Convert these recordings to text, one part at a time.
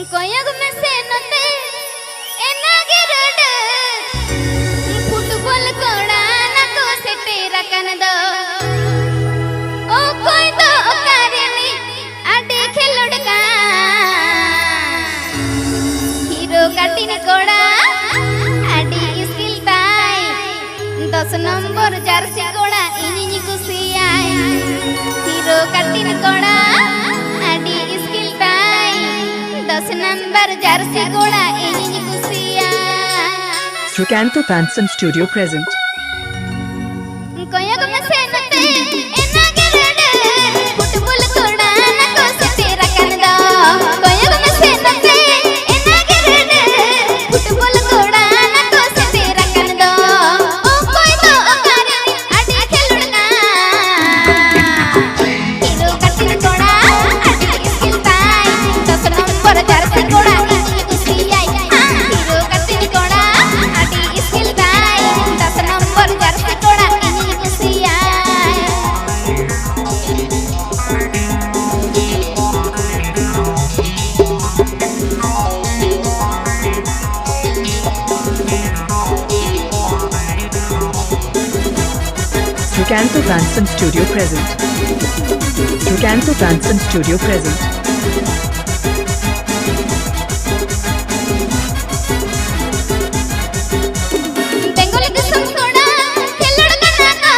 कोयग में से नते एना गिरड फुटबॉल कोड़ा ना को से तेरा कन दो ओ कोई तो कारिनी आडे खेलड़ का हीरो काटिन कोड़ा आडी स्किल ताई 10 नंबर जर्सी कोड़ा इनी कुसियाई हीरो काटिन कोड़ा आडी स्किल ताई 10 नंबर जर्सी कोड़ा इनी कुसियाई Srikanto Fanson Studio present. कोयग में से नते एना गिरड फुटबॉल कोड़ा ना को से तेरा कन दो कोयग में से नते एना गिरड फुटबॉल कोड़ा ना को से तेरा कन दो ओ कोई तो कारिनी आडी खेलुड़ना हीरो काटिन कोड़ा आडी स्किल ताई 10 नंबर जर्सी कोड़ा इनी कुसियाई हीरो काटिन कोड़ा आडी स्किल ताई 10 नंबर जर्सी कोड़ा इनी कुसियाई Srikanto Fanson Studio present. Srikanto Fanson Studio present. बेंगोली दिसम कोड़ा खेलड़ कना का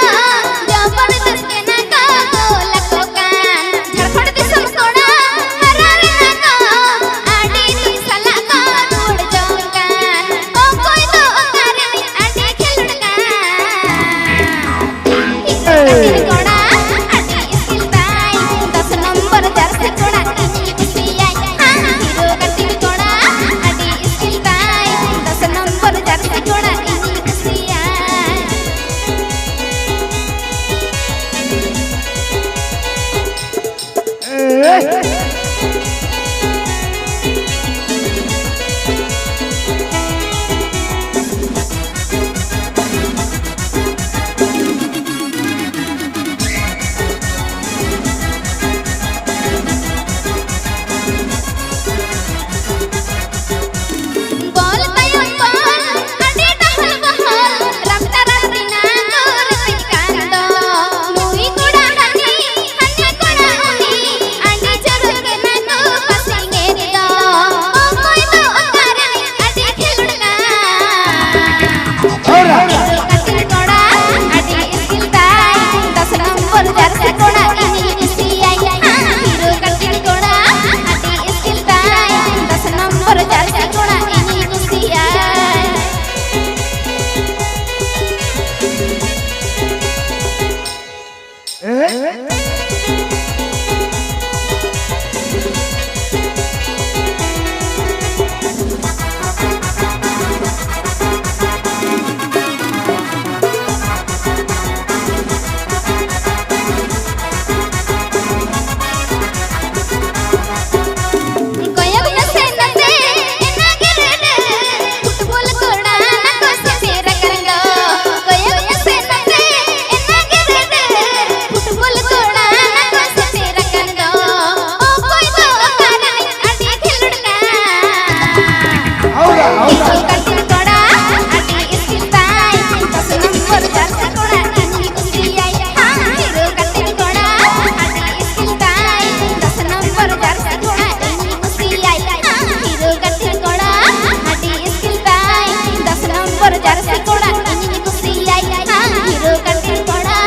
जबरदस्त के ना का गोला कोकान झारखंड दिसम कोड़ा हरारे ना का आडी तुम सला का तोड़ जोकान ओ कोई तो कारिनी आडी खेलड़ का हीरो कोड़ा आडी स्किल ताई 10 नंबर जर्सी कोड़ा इनी कुसियाई हीरो काटिन कोड़ा आडी स्किल ताई 10 नंबर जर्सी कोड़ा इनी कुसियाई बोल तयो बोल आडी टहल बहल रमता रात्रि ना गोर पिकान दो मुई कोड़ा हनी कोड़ा उनी आडी जरूर के ना को पसिंगे दो ओ कोई तो कारिनी आडी खेलुड़ना हीरो काटिन कोड़ा आडी स्किल ताई 10 नंबर जर्सी कोड़ा इनी कुसियाई हीरो काटिन कोड़ा आडी स्किल ताई 10 नंबर जर्सी कोड़ा इनी कुसियाई कोयग में से नते एना गिरड फुटबॉल कोड़ा ना को से तेरा कन दो कोयग में से नते एना गिरड फुटबॉल कोड़ा ना को से तेरा कन दो ओ कोई तो कारिनी आडी खेलुड़ना हीरो काटिन कोड़ा आडी स्किल ताई 10 नंबर जर्सी कोड़ा इनी कुसियाई हीरो काटिन कोड़ा आडी स्किल ताई 10 नंबर जर्सी कोड़ा इनी कुसियाई हीरो काटिन कोड़ा आडी स्किल ताई 10 नंबर जर्सी कोड़ा इनी कुसियाई हीरो काटिन कोड़ा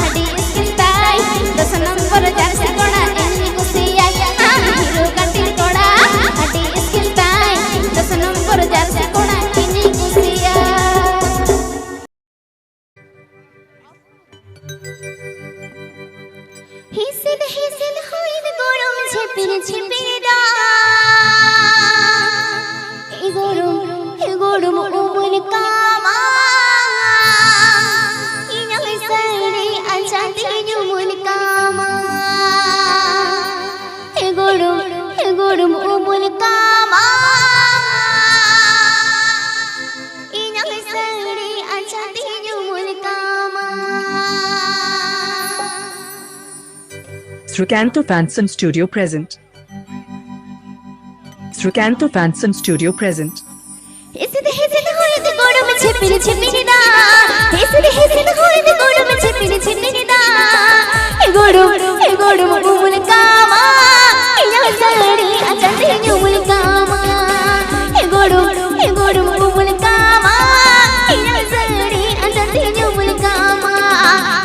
आडी स्किल ताई 10 नंबर जर्सी कोड़ा इनी कुसियाई हीरो काटिन कोड़ा आडी स्किल ताई 10 नंबर जर्सी कोड़ा इनी कुसियाई हिसिल हिसिल होइल गरम झेपिर झेपिर ए गरम उमल कामा इना सरे आजा तेजु मुल कामा ए गरम उमल कामा इना सरे आजा तेजु मुल कामा Srikanto Fanson Studio present. Srikanto Fanson Studio present. Hesed hoyde godum chepiri chepirida. Hesed hoyde godum chepiri chepirida. He godum umul kama. Ila sari achande umul kama. He godum umul kama. Ila sari achande umul kama.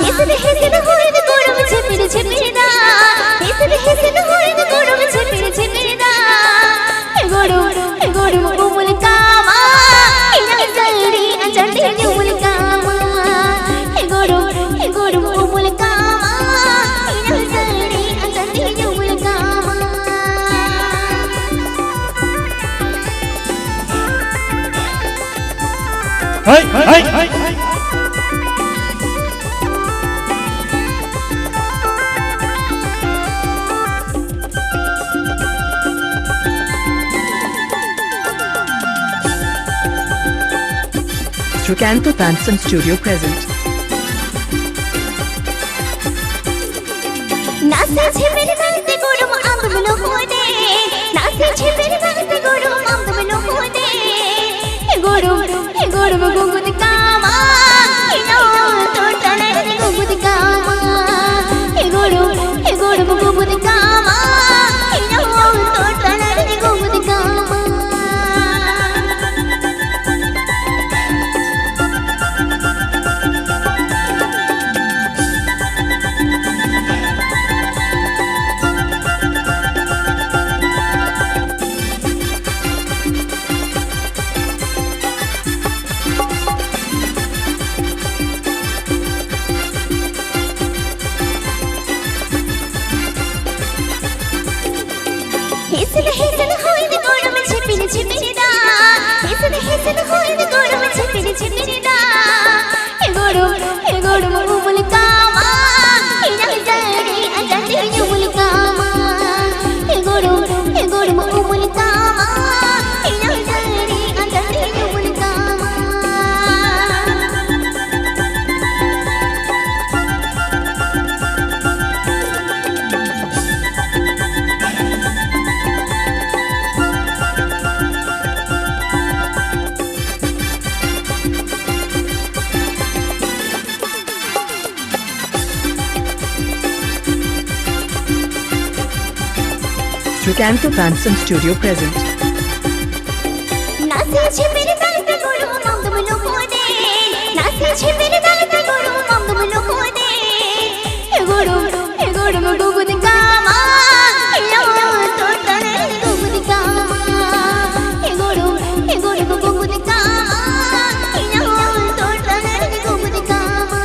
Hesed hoyde godum chepiri chepirida. Hesed hoyde godum chepiri chepirida. He godum umul kama. Ila sari achande umul kama. He godum umul kama. Ila sari achande umul kama. Hey! Srikanto Fanson Studio present. नाचे छे मेरे नाचते गोड़म आंब में होदे नाचे छे मेरे नाचते गोड़म आंब में होदे हे गोड़म गुंगुद कामा इनो तो टने गुंगुद कामा हे गोड़म गुंगुद कामा इनो तो टने गुंगुद कामा Hesed hoyde godum chepiri chepirida. Hesed hoyde godum chepiri chepirida. He godum umul kama. Ila sari achande umul kama. He godum umul kama. Ila sari achande umul kama. Srikanto Fanson Studio present. नाचे छे मेरे नाचते गोड़म आंब में होदे नाचे छे मेरे नाचते गोड़म आंब में होदे हे गोड़म गुंगुद कामा इनो तो टने गुंगुद कामा हे गोड़म गुंगुद कामा इनो तो टने गुंगुद कामा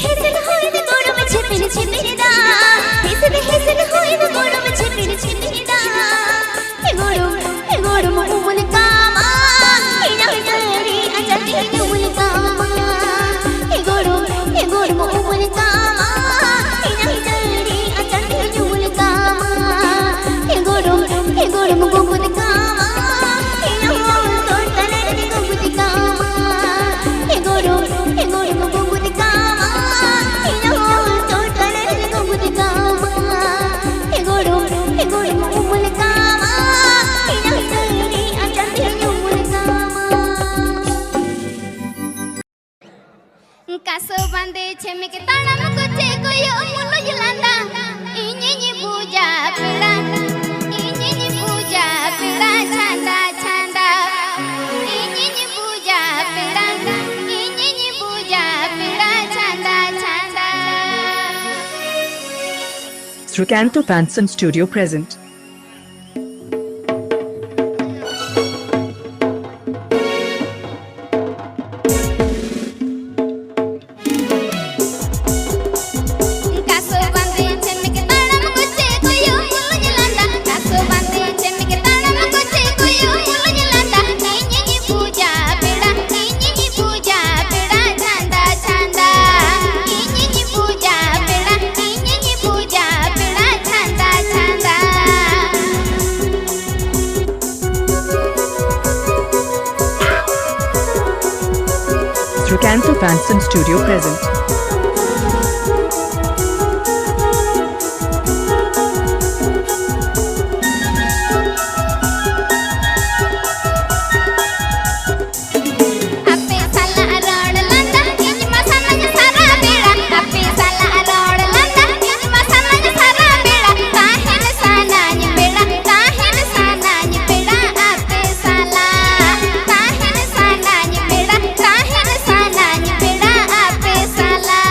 Hesed hoyde godum chepiri chepirida. Hesed hoyde godum chepiri chepirida. He godum umul kama. Ila sari achande umul kama. He godum umul kama. Ila sari achande umul kama. He godum gungud kama. Ila to tane gungud kama. He godum gungud kama. Ila to tane gungud kama. He godum umul kama. Ila sari achande umul kama. Kaso bande chemik tanam kuche koyo mulu yulanda inyi puja pida chanda chanda inyi puja pida chanda chanda Srikanto Fanson Studio present. Kaso bande chemik tanam kuche koyo mulu yulanda. Kaso bande chemik tanam kuche koyo mulu yulanda. Inyi Srikanto Fanson Studio present. आपे साला अरोड़ लंदा इंज मसमज सारा बेड़ा आपे साला अरोड़ लंदा इंज मसमज सारा बेड़ा काहेन सानाज बेड़ा काहेन सानाज बेड़ा आपे साला काहेन सानाज बेड़ा काहेन सानाज बेड़ा आपे साला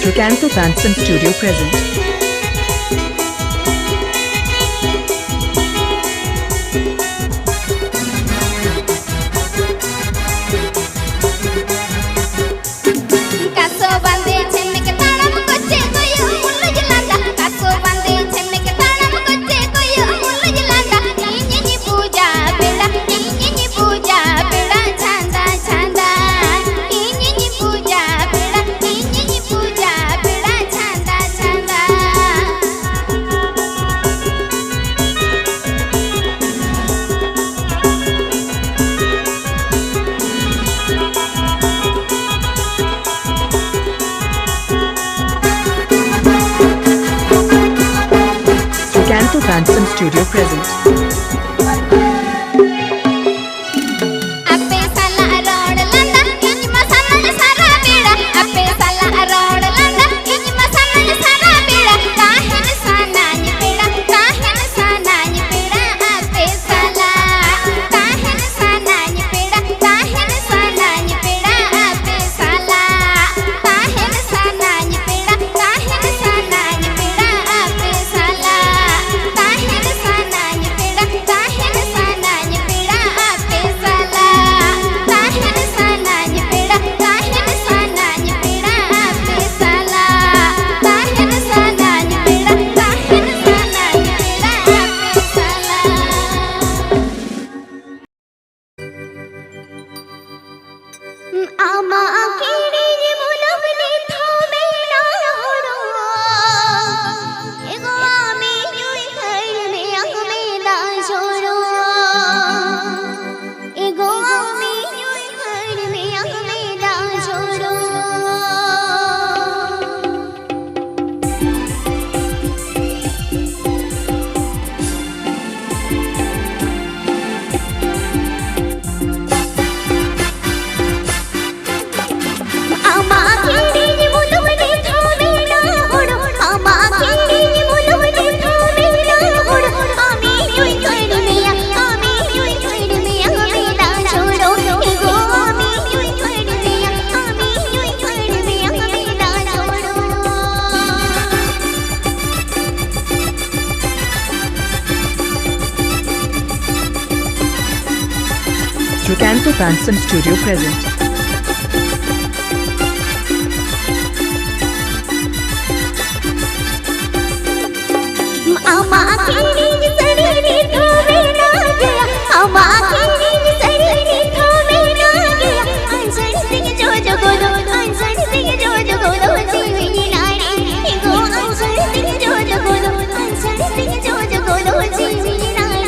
Srikanto Fanson Studio present. कासो बांधे छेन्ने के ताड़म कोच्चे कोयो मुल्ल जलांदा कासो बांधे छेन्ने के ताड़म कोच्चे कोयो मुल्ल जलांदा इंजी पूजा बेड़ा छांदा छांदा इंजी पूजा बेड़ा छांदा छांदा Srikanto Fanson Studio present. आपे साला अरोड़ लंदा इंज मसमज सारा बेड़ा आपे साला अरोड़ लंदा इंज मसमज सारा बेड़ा काहेन सानाज बेड़ा आपे साला काहेन सानाज बेड़ा आपे साला काहेन सानाज बेड़ा आपे साला काहेन सानाज बेड़ा आपे साला काहेन सानाज बेड़ा आपे साला आमा कीड़ी मुलवली थामे ना होड़ो एगो आमी युई घर में आमे ना छोड़ो एगो आमी युई घर में आमे ना छोड़ो आमा कीड़ी मुलवली थामे ना होड़ो आमा कीड़ी मुलवली थामे ना होड़ो आमी युई घर में आमे ना छोड़ो एगो आमी युई घर में आमे ना छोड़ो Srikanto Fanson Studio present. आमा कीड़ी सड़ी थामे ना गया आमा कीड़ी सड़ी थामे ना गया अंजन सिंह जो गोदो जीवी नारी एगो अंजन सिंह जो गोदो जीवी नारी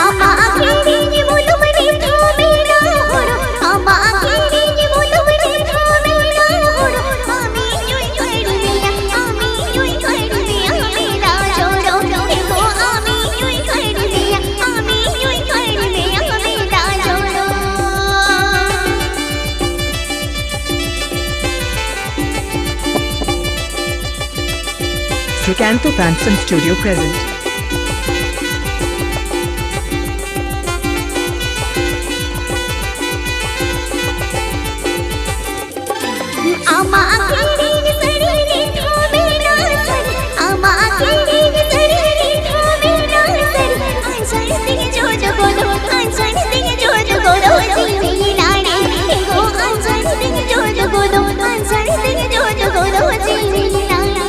आमा कीड़ी मुलवली थामे ना होड़ो आमा कीड़ी मुलवली थामे ना होड़ो आमी युई घर में आमे ना छोड़ो एगो आमी युई घर में आमे ना छोड़ो Srikanto Fanson Studio present. आमा कीड़ी सड़ी थामे ना सड़ी आमा कीड़ी सड़ी थामे ना सड़ी अंजन सिंह जो गोदो जीवी नारी एगो अंजन सिंह जो गोदो जीवी नारी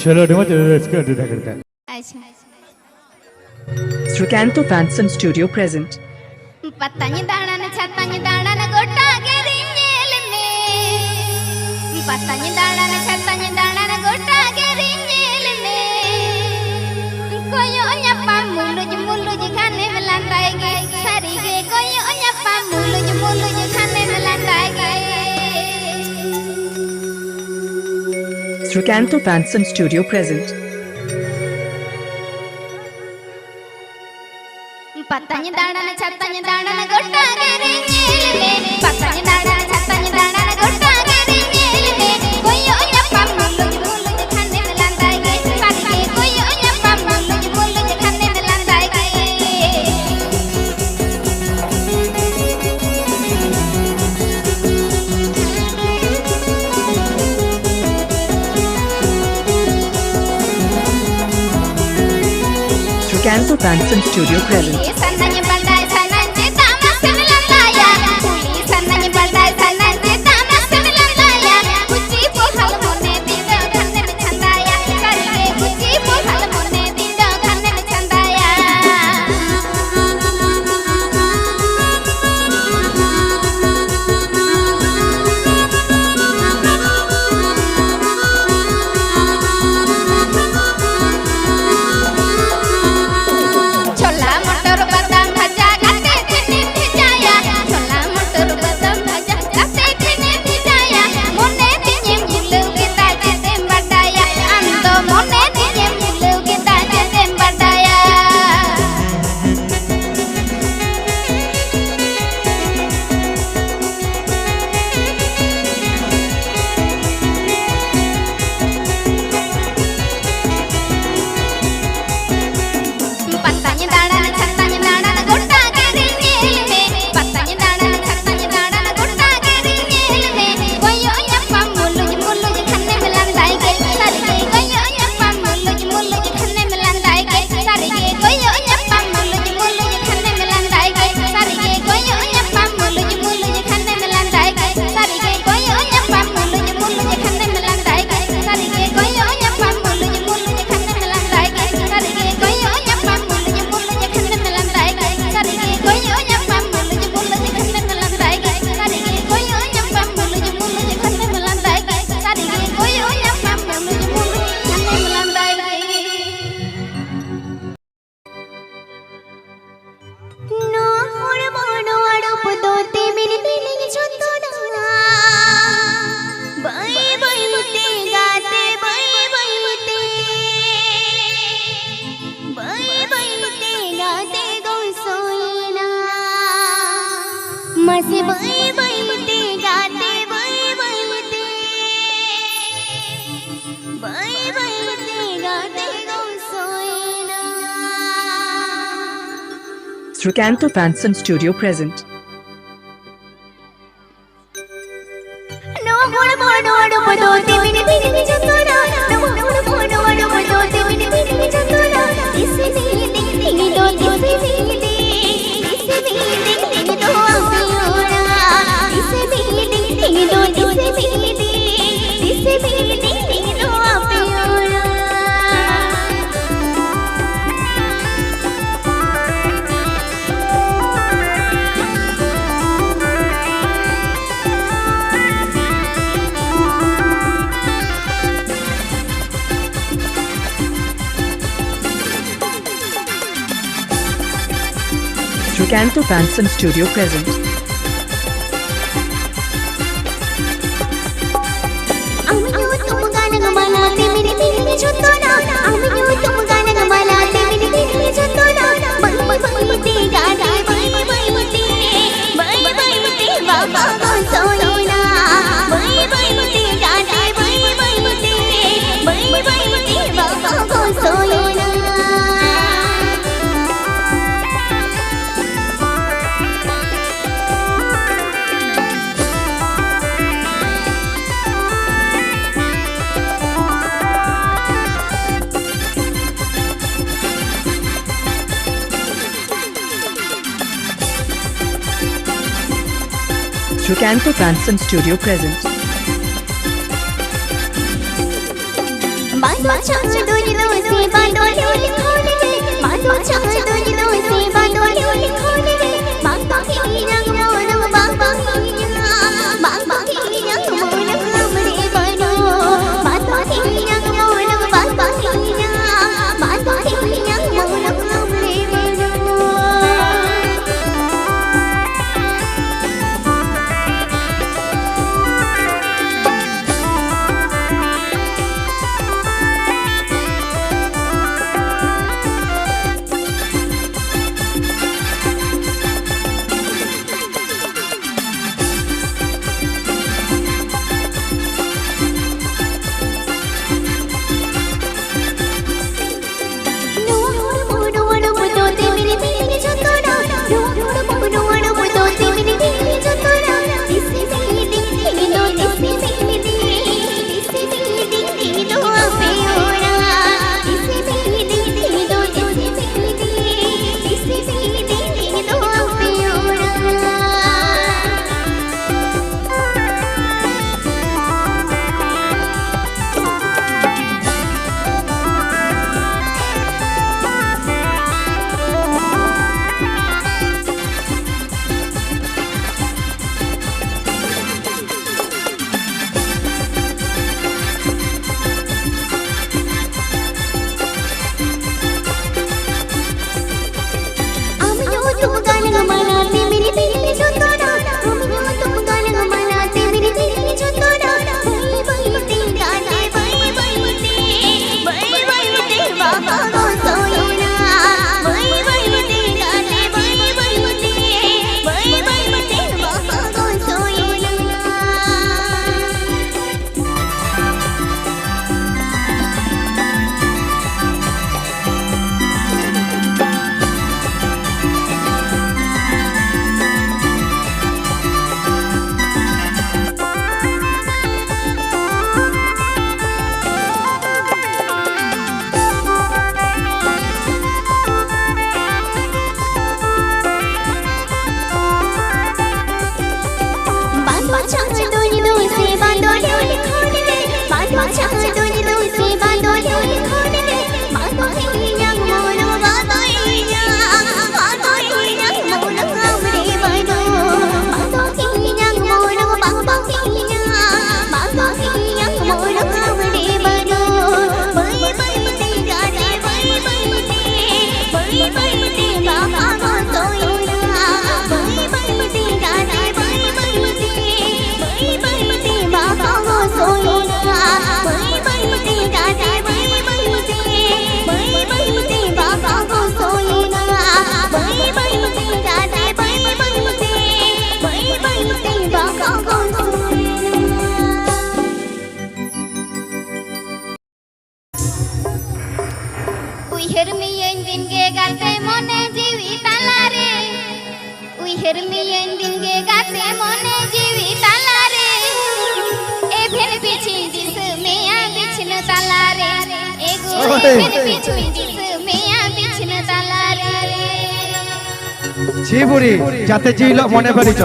चलो डमो इसका दूधा करता है अच्छा Srikanto Fanson Studio present. पतंग दाना न छतंग दाना न गोटा के रिंजेल में पतंग दाना न छतंग दाना न गोटा के रिंजेल में कोई ओन्या मुलुज खाने में लंदाएगे सारी के कोई ओन्या मुलुज खाने में लंदाएगे Srikanto Fanson Studio present. पतंग दाना न छतंग दाना न गोटा के रिंजेल में पतंग दाना न छतंग दाना न गोटा के रिंजेल में कोई ओन्या मुलुज खाने में लंदाएगे सारी के कोई ओन्या मुलुज खाने में लंदाएगे Srikanto Fanson Studio present. सन्नज बंदाय सन्नज तामस मिलंदाया पुली सन्नज बंदाय सन्नज तामस मिलंदाया कुची पोहल मोने दिंदो घन्ने में छंदाया करके कुची पोहल मोने दिंदो घन्ने में छंदाया छोला मटर बादाम भजा गाते खने भिजाया छोला मटर बादाम भजा गाते खने भिजाया मोने दिए मुलु के ताजे देम बटाया अंदो मोने दिए मुलु के ताजे देम बटाया पतंग दाना न छतंग दाना न गोटा के रिंजेल में पतंग दाना न छतंग दाना न गोटा के रिंजेल में कोई ओन्या मुलुज खाने में लंदाएगे सारी के कोई ओन्या मुलुज खाने में लंदाएगे सारी के कोई ओन्या मुलुज खाने में लंदाएगे सारी के कोई ओन्या मुलुज खाने में लंदाएगे सारी के कोई ओन्या मुलुज खाने में लंदाएगे सारी के कोई ओन्या मुलुज खाने में लंदाएगे सारी के कोई ओन्या मुलुज खाने में लंदाएगे सारी के कोई ओन्या मुलुज खाने में लंदाएगे सारी के कोई ओन्या मुलुज खाने में लंदाएगे सारी के कोई ओन्या मुलुज खाने में लंदाएगे नो होड़ मोनो अड़प दोते मेरे दिल की छुतोना बाई बाई ते गाते बाई बाई ते गाते गो सोना मसे बाई बाई ते गाते बाई बाई ते गाते गो सोना Srikanto Fanson Studio present. नो होड़ मोनो अड़प दोते मेरे दिल की छुतोना नो होड़ मोनो अड़प दोते मेरे दिल की छुतोना इसे दिल दो इसे दिल दो आपियोना इसे दिल दो इसे दिल दो आपियोना Srikanto Fanson Studio present. अमियो तुम गाना गमालाते मेरे दिल में छुतोना अमियो तुम गाना गमालाते मेरे दिल में छुतोना बाई बाई ते गाते बाई बाई ते बाबा को सोना बाई बाई ते गाते बाई बाई ते बाबा को सोना Srikanto Fanson Studio present. बाई बांधो छाछ दुनिया से बांधो ल्योली खोले रे बांधो छाछ दुनिया से बांधो ल्योली खोले रे बांधो की रंग मोरंग बांधो की रंग मोरंग हमरे बनो बांधो की रंग मोरंग बांधो की रंग मोरंग हमरे बनो ছিবুড়ি যাতে জিল মনে করিছ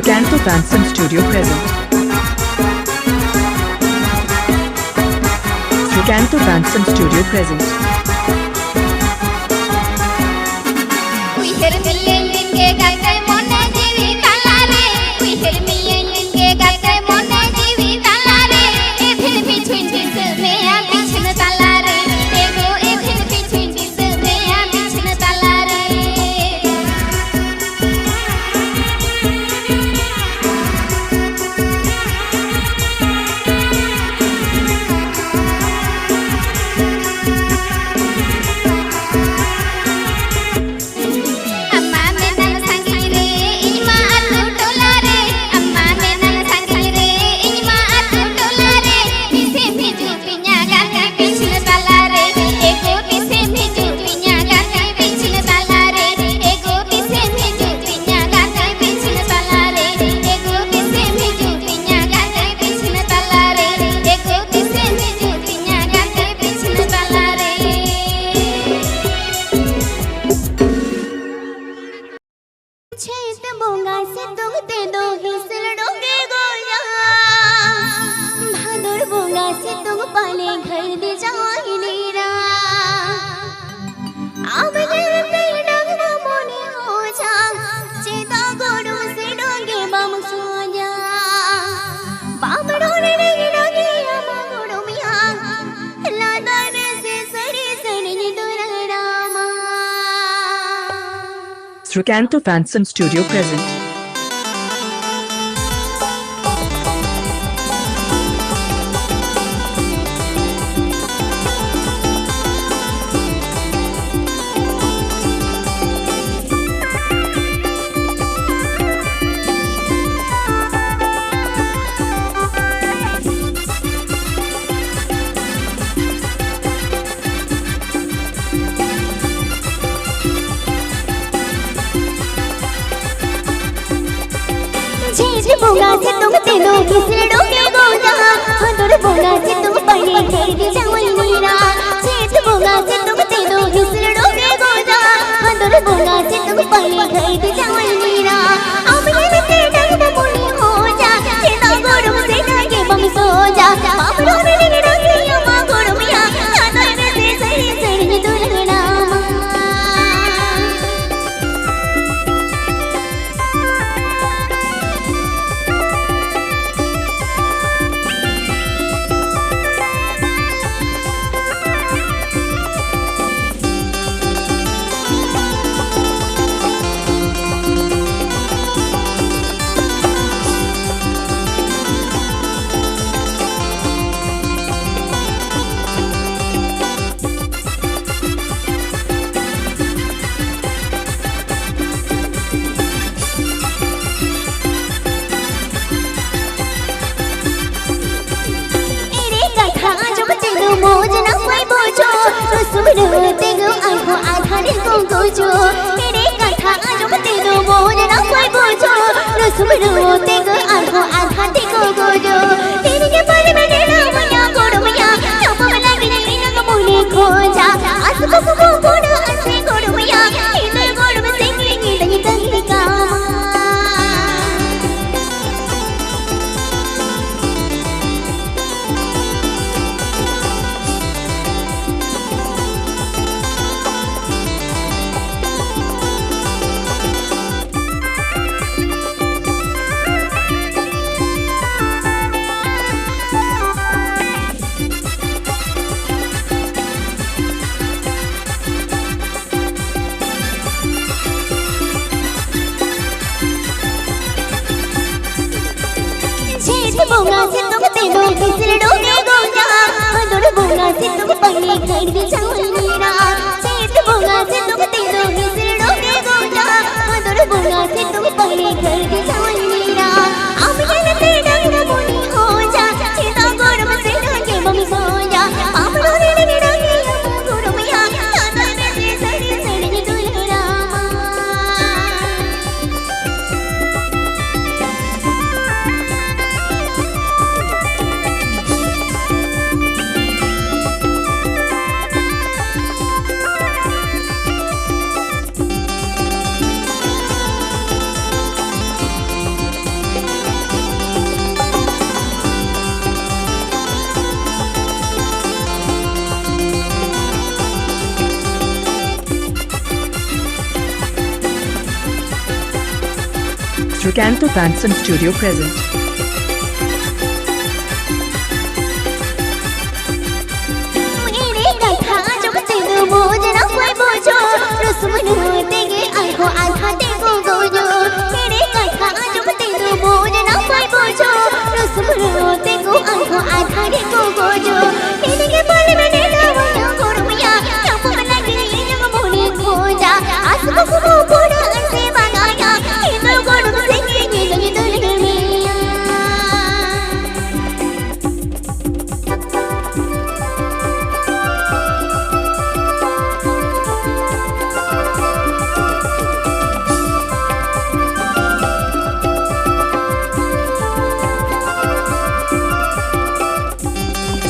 Sukanto Fanson Studio present. Sukanto Fanson Studio present. Srikanto Fansam Studio present. बोगा से तुम तेनो किसड़ो के गोजा हदुर बोगा से तुम पढ़े खेल जावल मीरा जेठ बोगा से तुम तेनो किसड़ो के गोजा हदुर बोगा से तुम पढ़े खेल जावल मीरा अब ये मिटे डंग मुनी हो जा तेरा गोरम से डाके बम सो जा बाबरो ने डंगिया मा गोरमिया चादर में से सड़ी सड़ी दुलगना मोज ना कोई बोझो सुबह होते गो आँखों आधारे को गोजो मेरे कथा जो तेरो मोज ना कोई बोझो सुबह होते गो आँखों आधारे को गोजो तेरे के बारे में डेरा मया गोड़ मया चुप वाला गिरी नग मुने खोजा आस को गोड़ आसे गोड़ मया इधर गोड़ में से गिरी लगी तंग का बोगा से तुम तेनो किसड़ो के गोजा हदुर बोगा से तुम पढ़े खेल जावल मीरा जेठ बोगा से तुम तेनो किसड़ो के गोजा हदुर बोगा से तुम पढ़े खेल जावल मीरा अब ये मिटे डंग मुनी हो जा तेरा गोरम से डाके बम सो जा बाबरो ने डंगिया मा गोरमिया चादर में से सड़ी सड़ी दुलगना Srikanto Fansam Studio present. मोज ना कोई बोझो सुबह होते गए आँखों आधारे को गोजो मेरे कथा जो तेरो मोज ना कोई बोझो सुबह होते गो आँखों आधारे को गोजो तेरे के बारे में डेरा मया गोड़ मया चुप वाला गिरी नग मुने खोजा आस को गोड़ से बनाया इधर गोड़ में से गिरी लगी दुलगना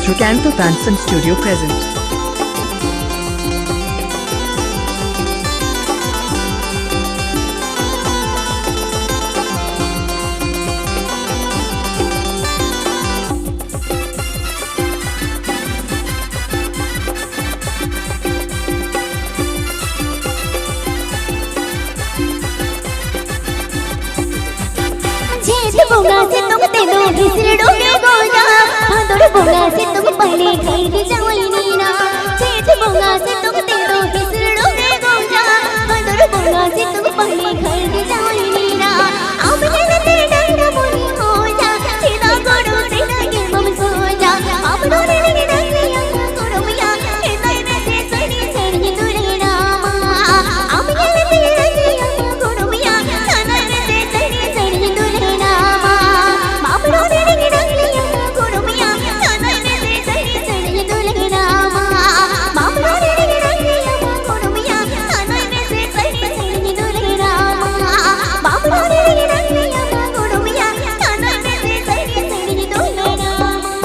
Srikanto Fansam Studio present. बोगा से तुम तेनो किसड़ो के गोजा हदुर बोगा से तुम पढ़े खेल जावल मीरा जेठ बोगा से तुम तेनो किसड़ो के गोजा हदुर बोला से तू पहले घर के जाऊंगी ना अब ये तेरे डंडा बोली हो जा सीधा करो सीधा के मम सो जा अब रोने लगे डंडिया करो मिया ये तेरे से सड़ी सड़ी दूरे रामा अब ये तेरे डंडिया करो मिया ताना से सड़ी सड़ी दूरे रामा अब रोने लगे डंडिया करो मिया ताना से सड़ी सड़ी दूरे रामा अब रोने लगे डंडिया करो मिया ताना से सड़ी सड़ी दूरे रामा अब रोने लगे डंडिया करो मिया ताना से सड़ी सड़ी दूरे Rama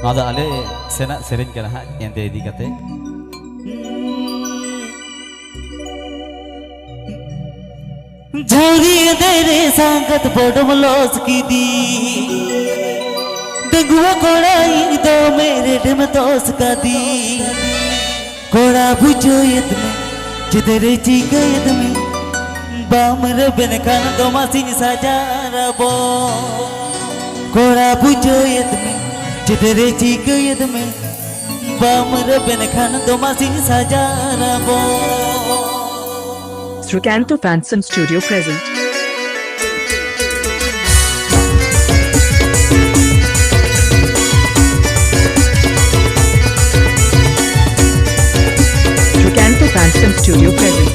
Nada ale sering kena hak yang tadi kata. झोरी तेरे संगत बड़मलोस की दी डगुआ कोड़ाई दो मेरे डम दोस का दी कोड़ा बुझो यद में जिधरे चीका यद में बामर बन खान दो मासी साजा रबो कोड़ा बुझो यद में जिधरे चीका यद में बामर बन खान दो मासी साजा रबो Srikanto Fanson Studio present. Srikanto Fanson Studio present.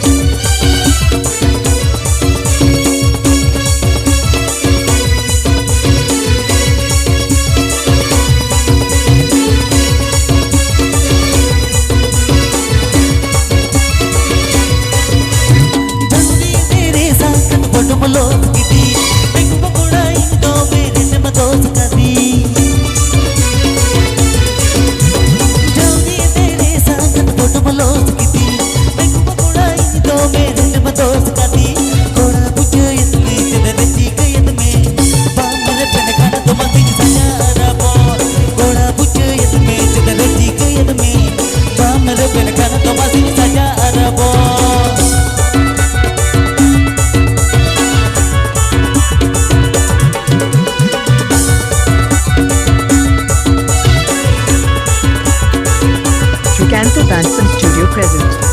Srikanto Fanson Studio present.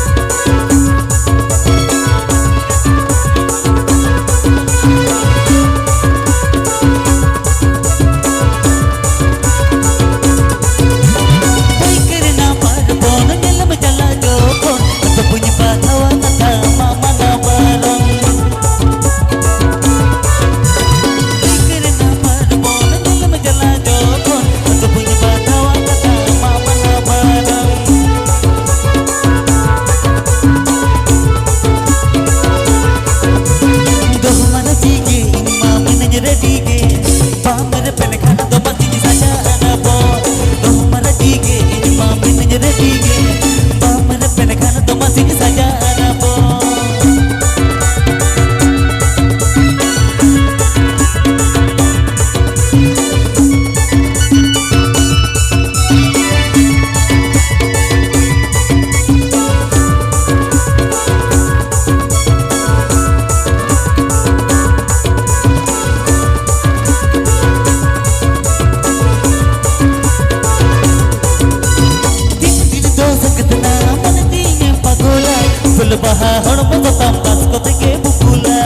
baha hon mo tam pas ko te bukula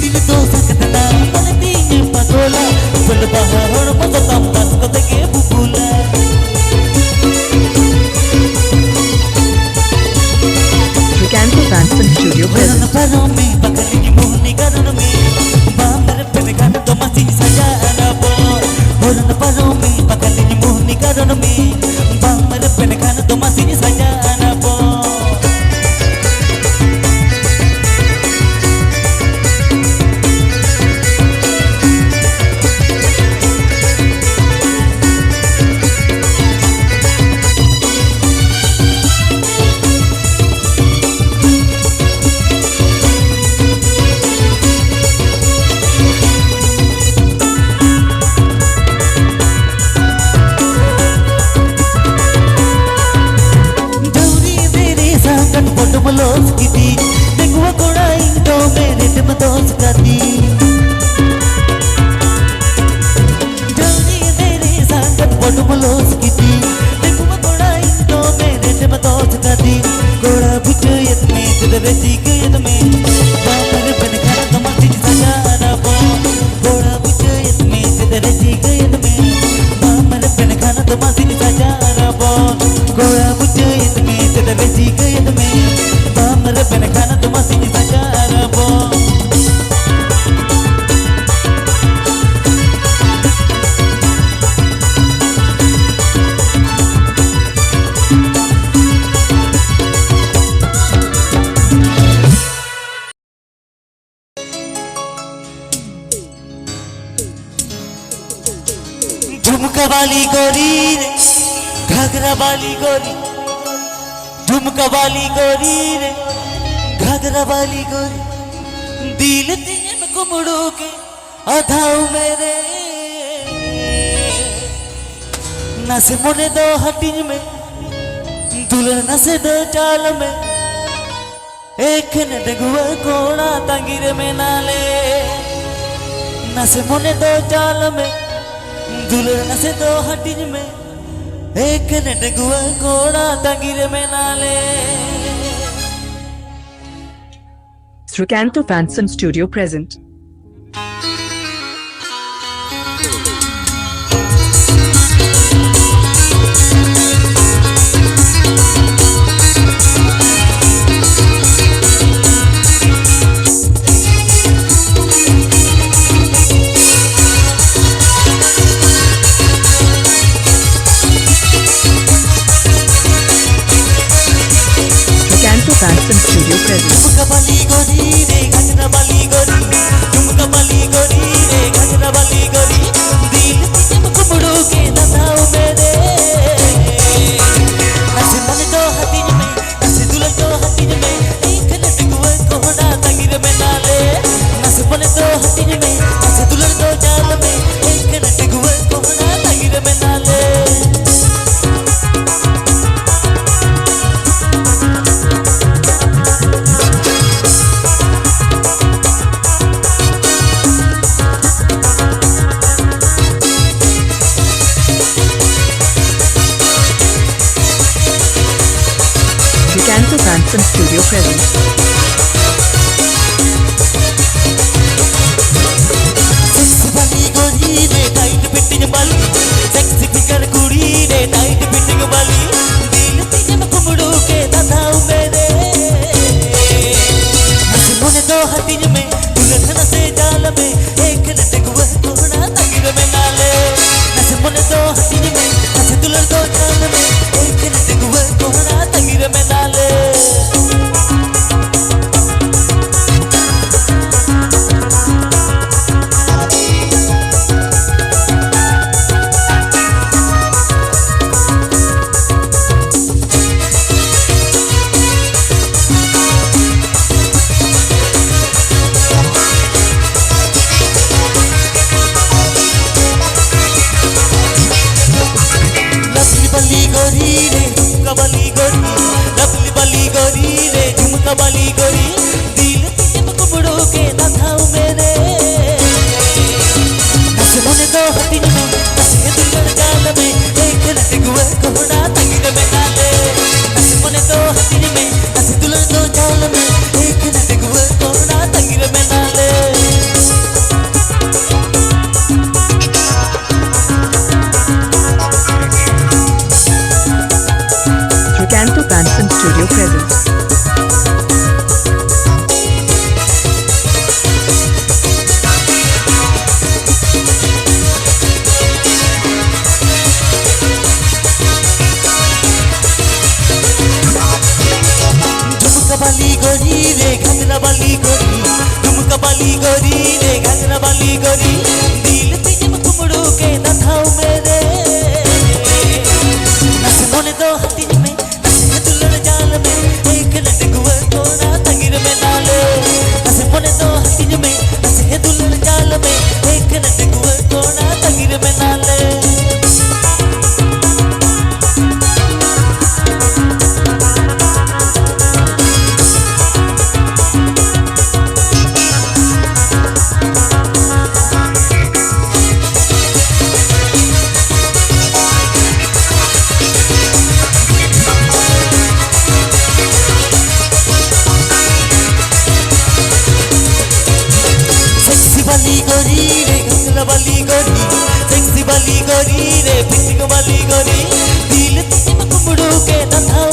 dil to sakatna manti me pagola ful baha hon mo tam pas ko te bukula Srikanto Fanson Studio present. paro me bakali ki mohni karan me baamar pe kan to masi sajana bo paro me bakali ki mohni karan me झुमका वाली गोरी रे घाघरा वाली गोरी झुमका वाली गोरी रे घाघरा वाली गोरी दिल तीन कुमड़ो के आधाऊ मेरे नसे मुने दो हटिन में दुल्हन नसे दो चाल में एक ने डगुआ कोड़ा तंगिर में नाले नसे मुने दो चाल में दुल्हन नसे दो हटिन में एक ने डगुआ कोड़ा तंगिर में नाले Srikanto Fanson Studio present. Srikanto Fanson Studio present. झुमका वाली गोरी रे घाघरा वाली गोरी झुमका वाली गोरी रे घाघरा वाली गोरी दिल तीन कुमड़ो के नथाओ मेरे नसे मन दो हटिन में नसे दुल्हन दो हटिन में एक लटकुआ कोड़ा तंगिर में नाले नसे मन दो हटिन में नसे दुल्हन दो चाल में एक लटकुआ कोड़ा तंगिर में नाले Srikanto Fanson Studio present. Sexy वाली गोरी रे टाइट फिटिंग वाली सेक्सी फिगर कुड़ी रे टाइट फिटिंग वाली दिल तीन कुमड़ो के दादाऊ मेरे नसे मुने दो हटिन में दुल्हन नसे जाल में एक लटकुआ कोड़ा तंगिर में नाले नसे मुने दो हटिन में नसे दुल्हन दो जाल में एक लटकुआ कोड़ा तंगिर में नाले लवली वाली गोरी रे झुमका वाली गोरी लवली वाली गोरी रे झुमका वाली गोरी दिल तीन कुमड़ो के नथाऊ मेरे नसे मुने दो हटिन में नसे दुल्हन जाल में एक लटकुआ कोड़ा तंगिर में नाले नसे मुने दो हटिन में नसे दुल्हन दो जाल में एक लटकुआ कोड़ा तंगिर में नाले Srikanto Fanson Studio present. झुमका वाली गोरी रे घाघरा वाली गोरी झुमका वाली गोरी रे घाघरा वाली गोरी दिल तीन कुमड़ो के नथाओ मेरे नसे मुने दो हटिन में नसे दुल्हन जाल में एक लटकुआ कोड़ा तंगिर में नाले नसे मुने दो हटिन में नसे दुल्हन जाल में एक लटकुआ कोड़ा तंगिर में नाले सेक्सी वाली गोरी रे घाघरा वाली गोरी सेक्सी वाली गोरी रे फिटिंग वाली गोरी दिल तीन कुमड़ो के नथाओ